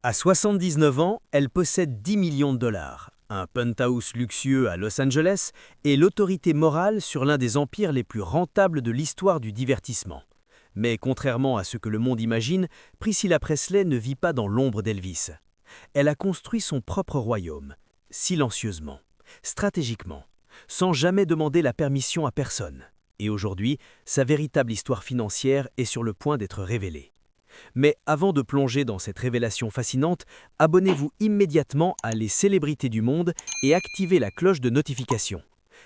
À 79 ans, elle possède 10 millions de dollars, un penthouse luxueux à Los Angeles et l'autorité morale sur l'un des empires les plus rentables de l'histoire du divertissement. Mais contrairement à ce que le monde imagine, Priscilla Presley ne vit pas dans l'ombre d'Elvis. Elle a construit son propre royaume, silencieusement, stratégiquement, sans jamais demander la permission à personne. Et aujourd'hui, sa véritable histoire financière est sur le point d'être révélée. Mais avant de plonger dans cette révélation fascinante, abonnez-vous immédiatement à Les Célébrités du Monde et activez la cloche de notification.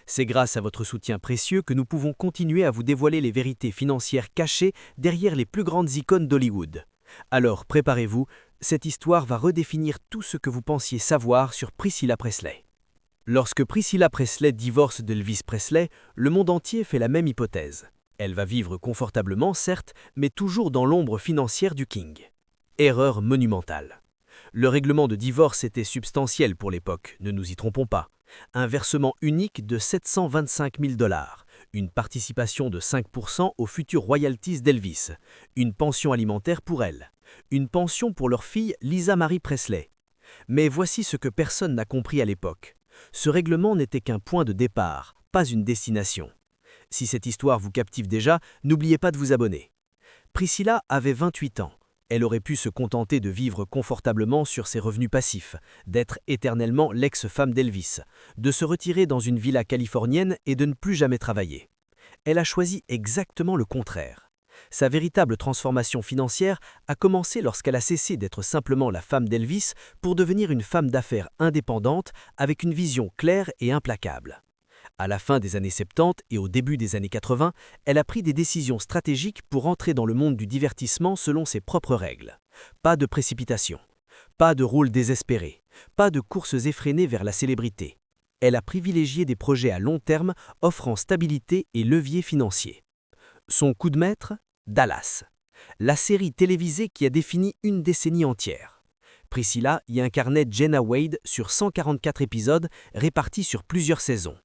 C'est grâce à votre soutien précieux que nous pouvons continuer à vous dévoiler les vérités financières cachées derrière les plus grandes icônes d'Hollywood. Alors préparez-vous, cette histoire va redéfinir tout ce que vous pensiez savoir sur Priscilla Presley. Lorsque Priscilla Presley divorce d'Elvis Presley, le monde entier fait la même hypothèse. Elle va vivre confortablement, certes, mais toujours dans l'ombre financière du King. Erreur monumentale. Le règlement de divorce était substantiel pour l'époque, ne nous y trompons pas. Un versement unique de 725 000 dollars, une participation de 5% aux futurs royalties d'Elvis, une pension alimentaire pour elle, une pension pour leur fille Lisa Marie Presley. Mais voici ce que personne n'a compris à l'époque. Ce règlement n'était qu'un point de départ, pas une destination. Si cette histoire vous captive déjà, n'oubliez pas de vous abonner. Priscilla avait 28 ans. Elle aurait pu se contenter de vivre confortablement sur ses revenus passifs, d'être éternellement l'ex-femme d'Elvis, de se retirer dans une villa californienne et de ne plus jamais travailler. Elle a choisi exactement le contraire. Sa véritable transformation financière a commencé lorsqu'elle a cessé d'être simplement la femme d'Elvis pour devenir une femme d'affaires indépendante avec une vision claire et implacable. À la fin des années 70 et au début des années 80, elle a pris des décisions stratégiques pour entrer dans le monde du divertissement selon ses propres règles. Pas de précipitation, pas de rôle désespéré, pas de courses effrénées vers la célébrité. Elle a privilégié des projets à long terme offrant stabilité et levier financier. Son coup de maître, Dallas, la série télévisée qui a défini une décennie entière. Priscilla y incarnait Jenna Wade sur 144 épisodes répartis sur plusieurs saisons.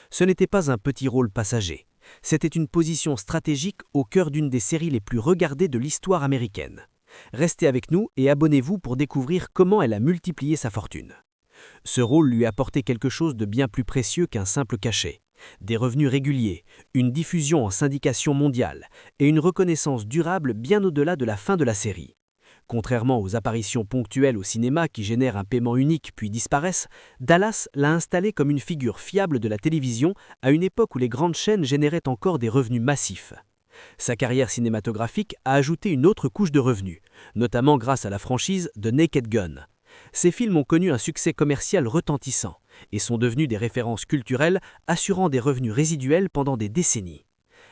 Ce n'était pas un petit rôle passager, c'était une position stratégique au cœur d'une des séries les plus regardées de l'histoire américaine. Restez avec nous et abonnez-vous pour découvrir comment elle a multiplié sa fortune. Ce rôle lui a apporté quelque chose de bien plus précieux qu'un simple cachet. Des revenus réguliers, une diffusion en syndication mondiale et une reconnaissance durable bien au-delà de la fin de la série. Contrairement aux apparitions ponctuelles au cinéma qui génèrent un paiement unique puis disparaissent, Dallas l'a installé comme une figure fiable de la télévision à une époque où les grandes chaînes généraient encore des revenus massifs. Sa carrière cinématographique a ajouté une autre couche de revenus, notamment grâce à la franchise de Naked Gun. Ces films ont connu un succès commercial retentissant et sont devenus des références culturelles assurant des revenus résiduels pendant des décennies.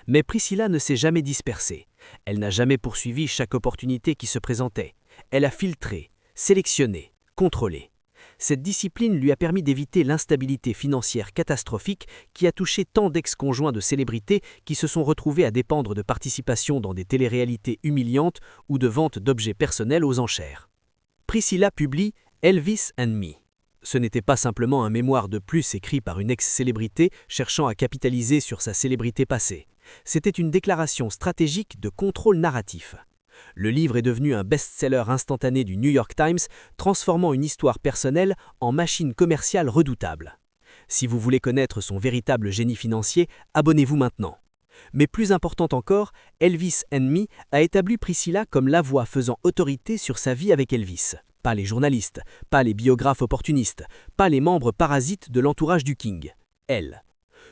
Mais Priscilla ne s'est jamais dispersée. Elle n'a jamais poursuivi chaque opportunité qui se présentait. Elle a filtré, sélectionné, contrôlé. Cette discipline lui a permis d'éviter l'instabilité financière catastrophique qui a touché tant d'ex-conjoints de célébrités qui se sont retrouvés à dépendre de participations dans des téléréalités humiliantes ou de vente d'objets personnels aux enchères. Priscilla publie Elvis and Me. Ce n'était pas simplement un mémoire de plus écrit par une ex-célébrité cherchant à capitaliser sur sa célébrité passée. C'était une déclaration stratégique de contrôle narratif. Le livre est devenu un best-seller instantané du New York Times, transformant une histoire personnelle en machine commerciale redoutable. Si vous voulez connaître son véritable génie financier, abonnez-vous maintenant. Mais plus important encore, Elvis and Me a établi Priscilla comme la voix faisant autorité sur sa vie avec Elvis. Pas les journalistes, pas les biographes opportunistes, pas les membres parasites de l'entourage du King. Elle.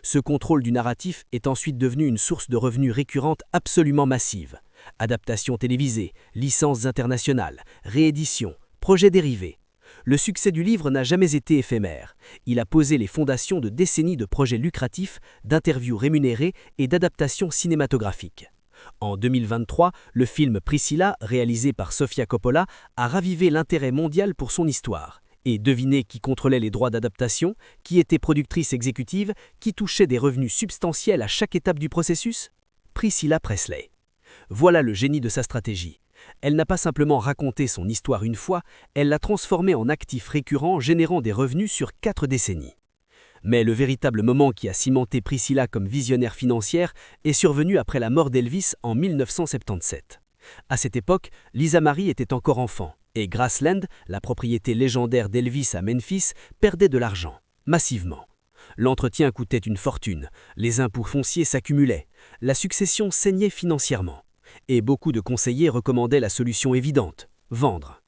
Ce contrôle du narratif est ensuite devenu une source de revenus récurrente absolument massive. Adaptations télévisées, licences internationales, rééditions, projets dérivés. Le succès du livre n'a jamais été éphémère. Il a posé les fondations de décennies de projets lucratifs, d'interviews rémunérées et d'adaptations cinématographiques. En 2023, le film Priscilla, réalisé par Sofia Coppola, a ravivé l'intérêt mondial pour son histoire. Et devinez qui contrôlait les droits d'adaptation, qui était productrice exécutive, qui touchait des revenus substantiels à chaque étape du processus? Priscilla Presley. Voilà le génie de sa stratégie. Elle n'a pas simplement raconté son histoire une fois, elle l'a transformée en actif récurrent générant des revenus sur 4 décennies. Mais le véritable moment qui a cimenté Priscilla comme visionnaire financière est survenu après la mort d'Elvis en 1977. À cette époque, Lisa Marie était encore enfant. Et Graceland, la propriété légendaire d'Elvis à Memphis, perdait de l'argent, massivement. L'entretien coûtait une fortune, les impôts fonciers s'accumulaient, la succession saignait financièrement. Et beaucoup de conseillers recommandaient la solution évidente, vendre.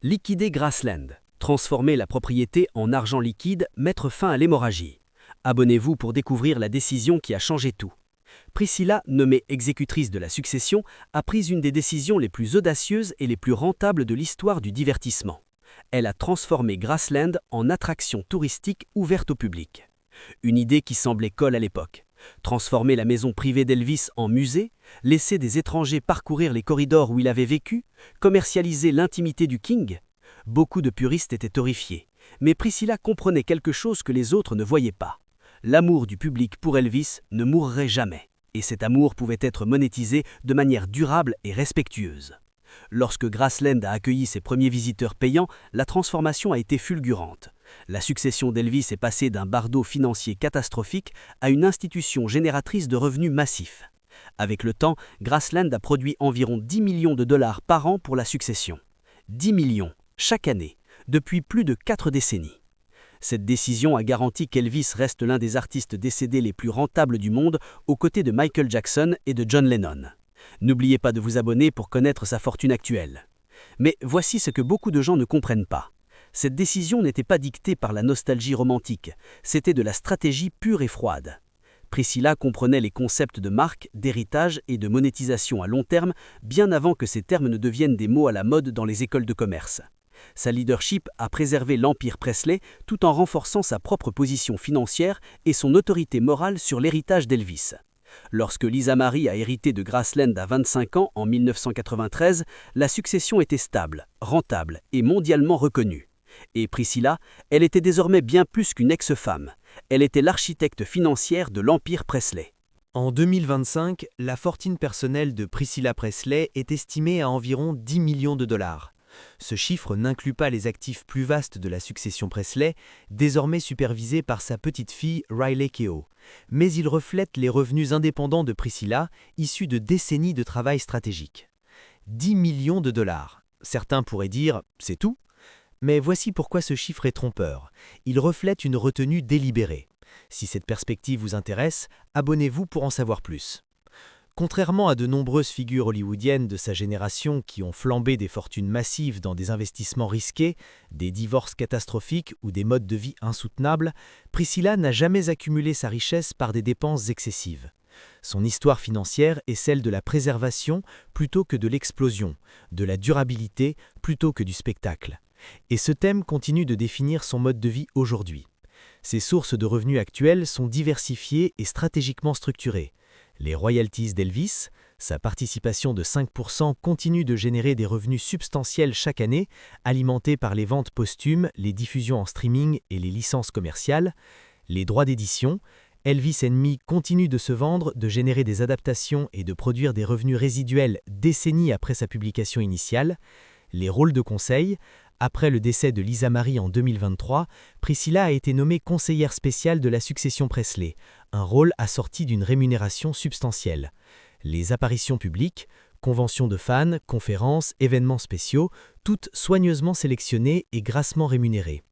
Liquider Graceland, transformer la propriété en argent liquide, mettre fin à l'hémorragie. Abonnez-vous pour découvrir la décision qui a changé tout. Priscilla, nommée exécutrice de la succession, a pris une des décisions les plus audacieuses et les plus rentables de l'histoire du divertissement. Elle a transformé Graceland en attraction touristique ouverte au public. Une idée qui semblait colle à l'époque. Transformer la maison privée d'Elvis en musée, laisser des étrangers parcourir les corridors où il avait vécu, commercialiser l'intimité du King. Beaucoup de puristes étaient horrifiés, mais Priscilla comprenait quelque chose que les autres ne voyaient pas. L'amour du public pour Elvis ne mourrait jamais, et cet amour pouvait être monétisé de manière durable et respectueuse. Lorsque Graceland a accueilli ses premiers visiteurs payants, la transformation a été fulgurante. La succession d'Elvis est passée d'un bardeau financier catastrophique à une institution génératrice de revenus massifs. Avec le temps, Graceland a produit environ 10 millions de dollars par an pour la succession. 10 millions, chaque année, depuis plus de 4 décennies. Cette décision a garanti qu'Elvis reste l'un des artistes décédés les plus rentables du monde, aux côtés de Michael Jackson et de John Lennon. N'oubliez pas de vous abonner pour connaître sa fortune actuelle. Mais voici ce que beaucoup de gens ne comprennent pas. Cette décision n'était pas dictée par la nostalgie romantique, c'était de la stratégie pure et froide. Priscilla comprenait les concepts de marque, d'héritage et de monétisation à long terme, bien avant que ces termes ne deviennent des mots à la mode dans les écoles de commerce. Sa leadership a préservé l'empire Presley tout en renforçant sa propre position financière et son autorité morale sur l'héritage d'Elvis. Lorsque Lisa Marie a hérité de Graceland à 25 ans en 1993, la succession était stable, rentable et mondialement reconnue. Et Priscilla, elle était désormais bien plus qu'une ex-femme. Elle était l'architecte financière de l'empire Presley. En 2025, la fortune personnelle de Priscilla Presley est estimée à environ 10 millions de dollars. Ce chiffre n'inclut pas les actifs plus vastes de la succession Presley, désormais supervisés par sa petite-fille Riley Keough. Mais il reflète les revenus indépendants de Priscilla, issus de décennies de travail stratégique. 10 millions de dollars. Certains pourraient dire « c'est tout ». Mais voici pourquoi ce chiffre est trompeur. Il reflète une retenue délibérée. Si cette perspective vous intéresse, abonnez-vous pour en savoir plus. Contrairement à de nombreuses figures hollywoodiennes de sa génération qui ont flambé des fortunes massives dans des investissements risqués, des divorces catastrophiques ou des modes de vie insoutenables, Priscilla n'a jamais accumulé sa richesse par des dépenses excessives. Son histoire financière est celle de la préservation plutôt que de l'explosion, de la durabilité plutôt que du spectacle. Et ce thème continue de définir son mode de vie aujourd'hui. Ses sources de revenus actuelles sont diversifiées et stratégiquement structurées. Les royalties d'Elvis, sa participation de 5% continue de générer des revenus substantiels chaque année, alimentés par les ventes posthumes, les diffusions en streaming et les licences commerciales. Les droits d'édition, Elvis & Me continue de se vendre, de générer des adaptations et de produire des revenus résiduels décennies après sa publication initiale. Les rôles de conseil, après le décès de Lisa Marie en 2023, Priscilla a été nommée conseillère spéciale de la succession Presley, un rôle assorti d'une rémunération substantielle. Les apparitions publiques, conventions de fans, conférences, événements spéciaux, toutes soigneusement sélectionnées et grassement rémunérées.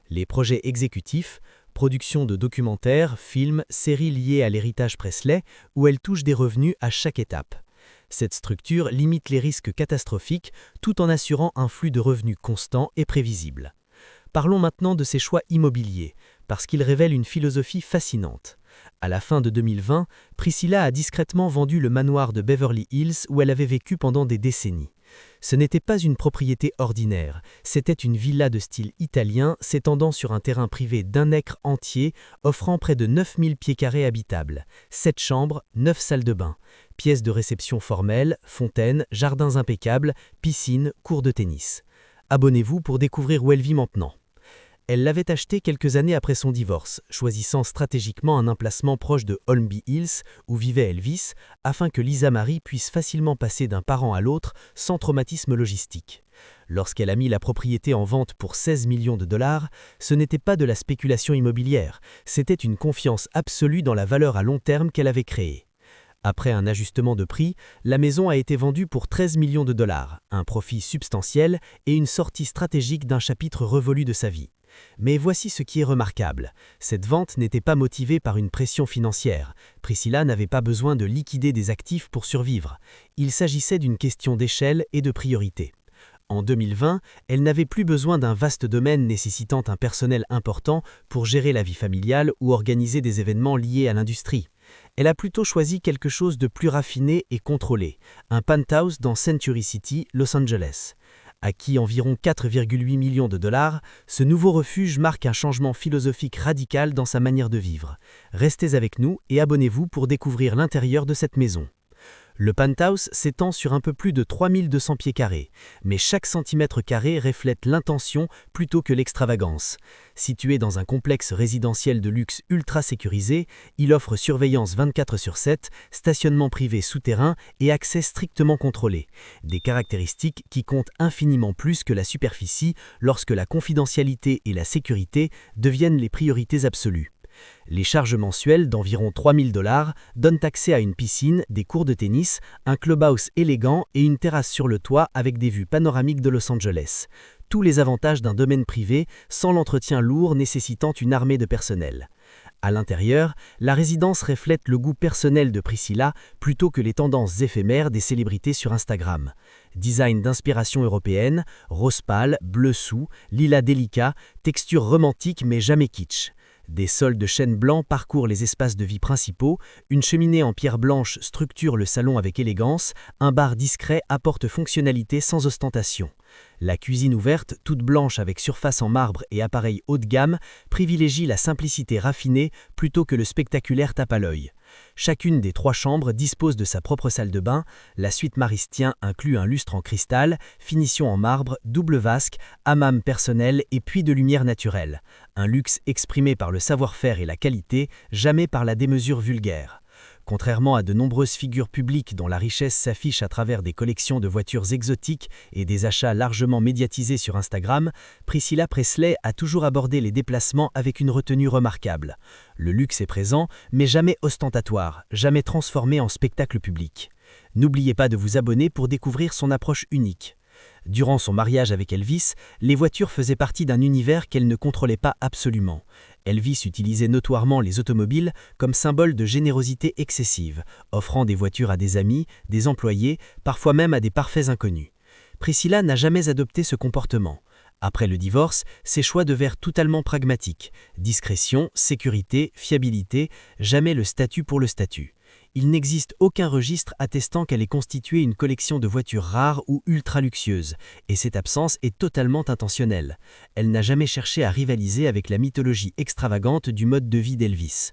Les projets exécutifs, production de documentaires, films, séries liées à l'héritage Presley, où elle touche des revenus à chaque étape. Cette structure limite les risques catastrophiques tout en assurant un flux de revenus constant et prévisible. Parlons maintenant de ses choix immobiliers, parce qu'ils révèlent une philosophie fascinante. À la fin de 2020, Priscilla a discrètement vendu le manoir de Beverly Hills où elle avait vécu pendant des décennies. Ce n'était pas une propriété ordinaire, c'était une villa de style italien s'étendant sur un terrain privé d'1 acre entier, offrant près de 9000 pieds carrés habitables, 7 chambres, 9 salles de bain, pièces de réception formelles, fontaines, jardins impeccables, piscine, cours de tennis. Abonnez-vous pour découvrir où elle vit maintenant. Elle l'avait acheté quelques années après son divorce, choisissant stratégiquement un emplacement proche de Holmby Hills où vivait Elvis, afin que Lisa Marie puisse facilement passer d'un parent à l'autre sans traumatisme logistique. Lorsqu'elle a mis la propriété en vente pour 16 millions de dollars, ce n'était pas de la spéculation immobilière, c'était une confiance absolue dans la valeur à long terme qu'elle avait créée. Après un ajustement de prix, la maison a été vendue pour 13 millions de dollars, un profit substantiel et une sortie stratégique d'un chapitre révolu de sa vie. Mais voici ce qui est remarquable. Cette vente n'était pas motivée par une pression financière. Priscilla n'avait pas besoin de liquider des actifs pour survivre. Il s'agissait d'une question d'échelle et de priorité. En 2020, elle n'avait plus besoin d'un vaste domaine nécessitant un personnel important pour gérer la vie familiale ou organiser des événements liés à l'industrie. Elle a plutôt choisi quelque chose de plus raffiné et contrôlé, un penthouse dans Century City, Los Angeles. Acquis environ 4,8 millions de dollars, ce nouveau refuge marque un changement philosophique radical dans sa manière de vivre. Restez avec nous et abonnez-vous pour découvrir l'intérieur de cette maison. Le penthouse s'étend sur un peu plus de 3200 pieds carrés, mais chaque centimètre carré reflète l'intention plutôt que l'extravagance. Situé dans un complexe résidentiel de luxe ultra sécurisé, il offre surveillance 24/7, stationnement privé souterrain et accès strictement contrôlé. Des caractéristiques qui comptent infiniment plus que la superficie lorsque la confidentialité et la sécurité deviennent les priorités absolues. Les charges mensuelles d'environ 3 000 $ donnent accès à une piscine, des cours de tennis, un clubhouse élégant et une terrasse sur le toit avec des vues panoramiques de Los Angeles. Tous les avantages d'un domaine privé sans l'entretien lourd nécessitant une armée de personnel. À l'intérieur, la résidence reflète le goût personnel de Priscilla plutôt que les tendances éphémères des célébrités sur Instagram. Design d'inspiration européenne, rose pâle, bleu sous, lilas délicat, texture romantique mais jamais kitsch. Des sols de chêne blanc parcourent les espaces de vie principaux, une cheminée en pierre blanche structure le salon avec élégance, un bar discret apporte fonctionnalité sans ostentation. La cuisine ouverte, toute blanche avec surface en marbre et appareil haut de gamme, privilégie la simplicité raffinée plutôt que le spectaculaire tape à l'œil. Chacune des 3 chambres dispose de sa propre salle de bain, la suite Maristien inclut un lustre en cristal, finition en marbre, double vasque, hammam personnel et puits de lumière naturelle. Un luxe exprimé par le savoir-faire et la qualité, jamais par la démesure vulgaire. Contrairement à de nombreuses figures publiques dont la richesse s'affiche à travers des collections de voitures exotiques et des achats largement médiatisés sur Instagram, Priscilla Presley a toujours abordé les déplacements avec une retenue remarquable. Le luxe est présent, mais jamais ostentatoire, jamais transformé en spectacle public. N'oubliez pas de vous abonner pour découvrir son approche unique. Durant son mariage avec Elvis, les voitures faisaient partie d'un univers qu'elle ne contrôlait pas absolument. Elvis utilisait notoirement les automobiles comme symbole de générosité excessive, offrant des voitures à des amis, des employés, parfois même à des parfaits inconnus. Priscilla n'a jamais adopté ce comportement. Après le divorce, ses choix devinrent totalement pragmatiques. Discrétion, sécurité, fiabilité, jamais le statut pour le statut. Il n'existe aucun registre attestant qu'elle ait constitué une collection de voitures rares ou ultra luxueuses, et cette absence est totalement intentionnelle. Elle n'a jamais cherché à rivaliser avec la mythologie extravagante du mode de vie d'Elvis.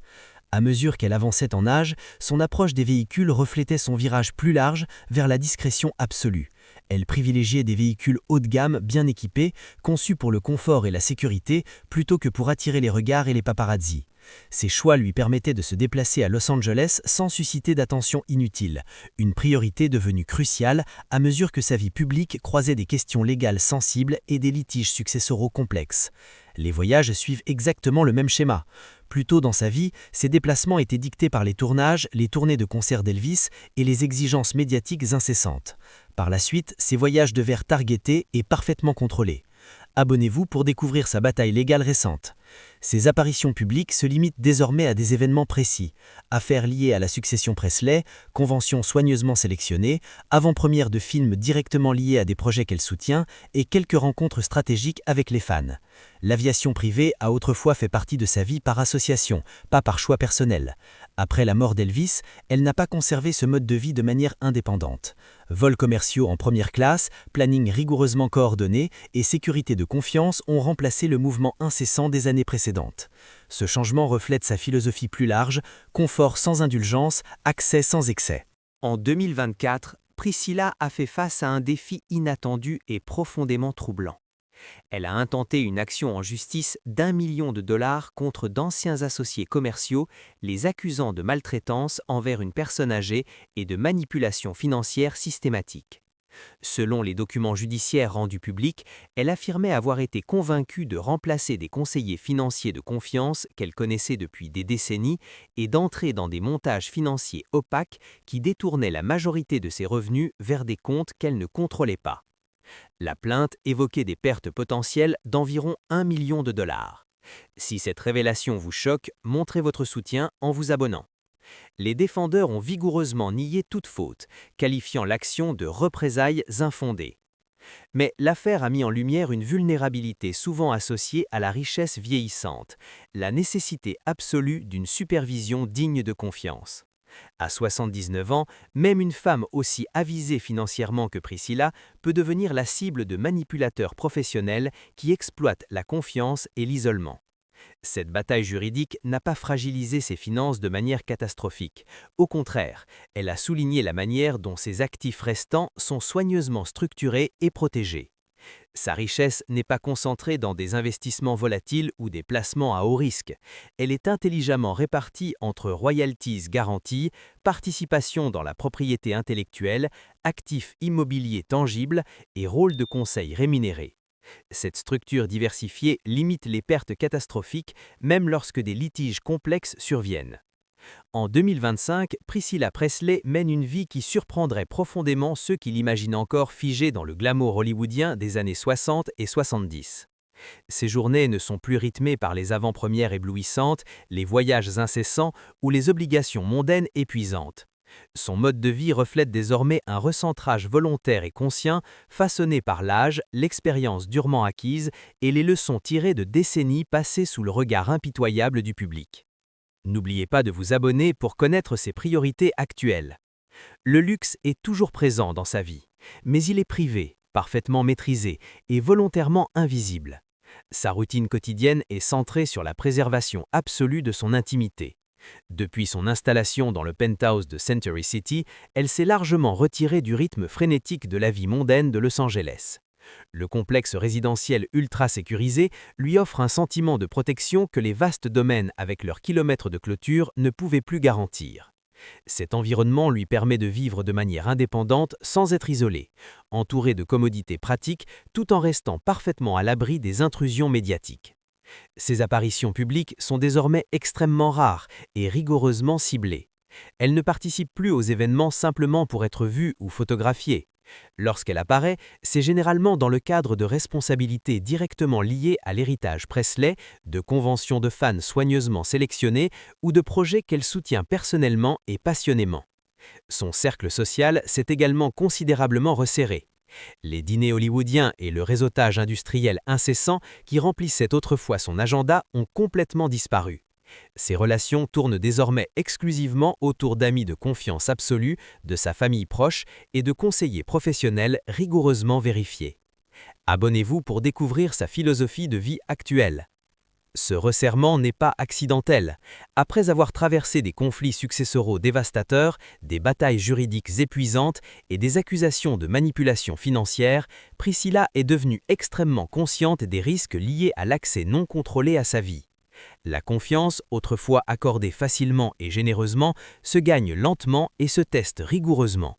À mesure qu'elle avançait en âge, son approche des véhicules reflétait son virage plus large vers la discrétion absolue. Elle privilégiait des véhicules haut de gamme bien équipés, conçus pour le confort et la sécurité, plutôt que pour attirer les regards et les paparazzis. Ses choix lui permettaient de se déplacer à Los Angeles sans susciter d'attention inutile, une priorité devenue cruciale à mesure que sa vie publique croisait des questions légales sensibles et des litiges successoraux complexes. Les voyages suivent exactement le même schéma. Plus tôt dans sa vie, ses déplacements étaient dictés par les tournages, les tournées de concerts d'Elvis et les exigences médiatiques incessantes. Par la suite, ses voyages devinrent targetés et parfaitement contrôlés. Abonnez-vous pour découvrir sa bataille légale récente. Ses apparitions publiques se limitent désormais à des événements précis, affaires liées à la succession Presley, conventions soigneusement sélectionnées, avant-premières de films directement liés à des projets qu'elle soutient et quelques rencontres stratégiques avec les fans. L'aviation privée a autrefois fait partie de sa vie par association, pas par choix personnel. Après la mort d'Elvis, elle n'a pas conservé ce mode de vie de manière indépendante. Vols commerciaux en première classe, planning rigoureusement coordonné et sécurité de confiance ont remplacé le mouvement incessant des années précédentes. Ce changement reflète sa philosophie plus large, confort sans indulgence, accès sans excès. En 2024, Priscilla a fait face à un défi inattendu et profondément troublant. Elle a intenté une action en justice d'1 million de dollars contre d'anciens associés commerciaux, les accusant de maltraitance envers une personne âgée et de manipulation financière systématique. Selon les documents judiciaires rendus publics, elle affirmait avoir été convaincue de remplacer des conseillers financiers de confiance qu'elle connaissait depuis des décennies et d'entrer dans des montages financiers opaques qui détournaient la majorité de ses revenus vers des comptes qu'elle ne contrôlait pas. La plainte évoquait des pertes potentielles d'environ 1 million de dollars. Si cette révélation vous choque, montrez votre soutien en vous abonnant. Les défendeurs ont vigoureusement nié toute faute, qualifiant l'action de représailles infondées. Mais l'affaire a mis en lumière une vulnérabilité souvent associée à la richesse vieillissante, la nécessité absolue d'une supervision digne de confiance. À 79 ans, même une femme aussi avisée financièrement que Priscilla peut devenir la cible de manipulateurs professionnels qui exploitent la confiance et l'isolement. Cette bataille juridique n'a pas fragilisé ses finances de manière catastrophique. Au contraire, elle a souligné la manière dont ses actifs restants sont soigneusement structurés et protégés. Sa richesse n'est pas concentrée dans des investissements volatiles ou des placements à haut risque. Elle est intelligemment répartie entre royalties garanties, participation dans la propriété intellectuelle, actifs immobiliers tangibles et rôle de conseil rémunéré. Cette structure diversifiée limite les pertes catastrophiques même lorsque des litiges complexes surviennent. En 2025, Priscilla Presley mène une vie qui surprendrait profondément ceux qui l'imaginent encore figée dans le glamour hollywoodien des années 60 et 70. Ses journées ne sont plus rythmées par les avant-premières éblouissantes, les voyages incessants ou les obligations mondaines épuisantes. Son mode de vie reflète désormais un recentrage volontaire et conscient, façonné par l'âge, l'expérience durement acquise et les leçons tirées de décennies passées sous le regard impitoyable du public. N'oubliez pas de vous abonner pour connaître ses priorités actuelles. Le luxe est toujours présent dans sa vie, mais il est privé, parfaitement maîtrisé et volontairement invisible. Sa routine quotidienne est centrée sur la préservation absolue de son intimité. Depuis son installation dans le penthouse de Century City, elle s'est largement retirée du rythme frénétique de la vie mondaine de Los Angeles. Le complexe résidentiel ultra sécurisé lui offre un sentiment de protection que les vastes domaines avec leurs kilomètres de clôture ne pouvaient plus garantir. Cet environnement lui permet de vivre de manière indépendante sans être isolé, entouré de commodités pratiques tout en restant parfaitement à l'abri des intrusions médiatiques. Ses apparitions publiques sont désormais extrêmement rares et rigoureusement ciblées. Elle ne participe plus aux événements simplement pour être vue ou photographiée. Lorsqu'elle apparaît, c'est généralement dans le cadre de responsabilités directement liées à l'héritage Presley, de conventions de fans soigneusement sélectionnées ou de projets qu'elle soutient personnellement et passionnément. Son cercle social s'est également considérablement resserré. Les dîners hollywoodiens et le réseautage industriel incessant qui remplissaient autrefois son agenda ont complètement disparu. Ses relations tournent désormais exclusivement autour d'amis de confiance absolue, de sa famille proche et de conseillers professionnels rigoureusement vérifiés. Abonnez-vous pour découvrir sa philosophie de vie actuelle. Ce resserrement n'est pas accidentel. Après avoir traversé des conflits successoraux dévastateurs, des batailles juridiques épuisantes et des accusations de manipulation financière, Priscilla est devenue extrêmement consciente des risques liés à l'accès non contrôlé à sa vie. La confiance, autrefois accordée facilement et généreusement, se gagne lentement et se teste rigoureusement.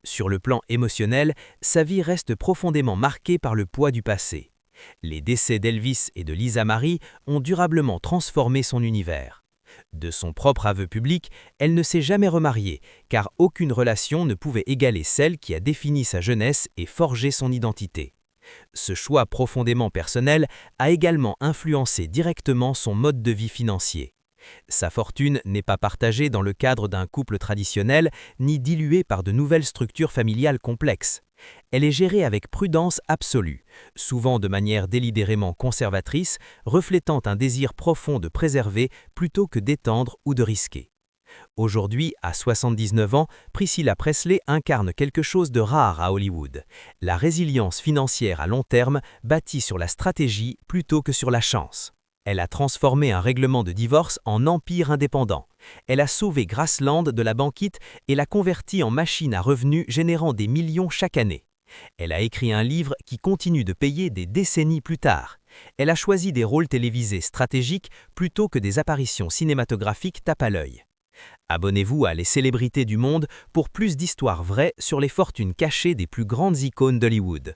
Sur le plan émotionnel, sa vie reste profondément marquée par le poids du passé. Les décès d'Elvis et de Lisa Marie ont durablement transformé son univers. De son propre aveu public, elle ne s'est jamais remariée, car aucune relation ne pouvait égaler celle qui a défini sa jeunesse et forgé son identité. Ce choix profondément personnel a également influencé directement son mode de vie financier. Sa fortune n'est pas partagée dans le cadre d'un couple traditionnel, ni diluée par de nouvelles structures familiales complexes. Elle est gérée avec prudence absolue, souvent de manière délibérément conservatrice, reflétant un désir profond de préserver plutôt que d'étendre ou de risquer. Aujourd'hui, à 79 ans, Priscilla Presley incarne quelque chose de rare à Hollywood, la résilience financière à long terme bâtie sur la stratégie plutôt que sur la chance. Elle a transformé un règlement de divorce en empire indépendant. Elle a sauvé Graceland de la banquise et l'a converti en machine à revenus générant des millions chaque année. Elle a écrit un livre qui continue de payer des décennies plus tard. Elle a choisi des rôles télévisés stratégiques plutôt que des apparitions cinématographiques tape à l'œil. Abonnez-vous à Les Célébrités du Monde pour plus d'histoires vraies sur les fortunes cachées des plus grandes icônes d'Hollywood.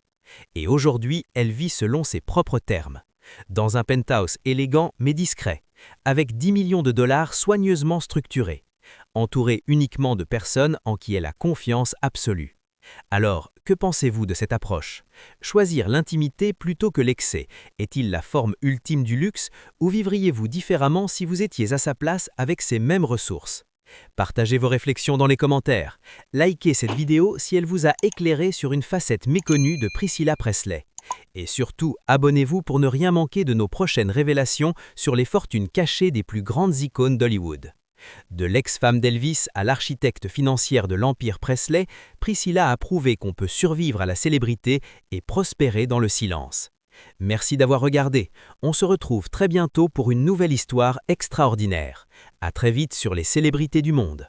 Et aujourd'hui, elle vit selon ses propres termes. Dans un penthouse élégant mais discret, avec 10 millions de dollars soigneusement structurés, entourée uniquement de personnes en qui elle a confiance absolue. Alors, que pensez-vous de cette approche? Choisir l'intimité plutôt que l'excès est-il la forme ultime du luxe ou vivriez-vous différemment si vous étiez à sa place avec ces mêmes ressources? Partagez vos réflexions dans les commentaires. Likez cette vidéo si elle vous a éclairé sur une facette méconnue de Priscilla Presley. Et surtout, abonnez-vous pour ne rien manquer de nos prochaines révélations sur les fortunes cachées des plus grandes icônes d'Hollywood. De l'ex-femme d'Elvis à l'architecte financière de l'Empire Presley, Priscilla a prouvé qu'on peut survivre à la célébrité et prospérer dans le silence. Merci d'avoir regardé. On se retrouve très bientôt pour une nouvelle histoire extraordinaire. À très vite sur Les Célébrités du Monde.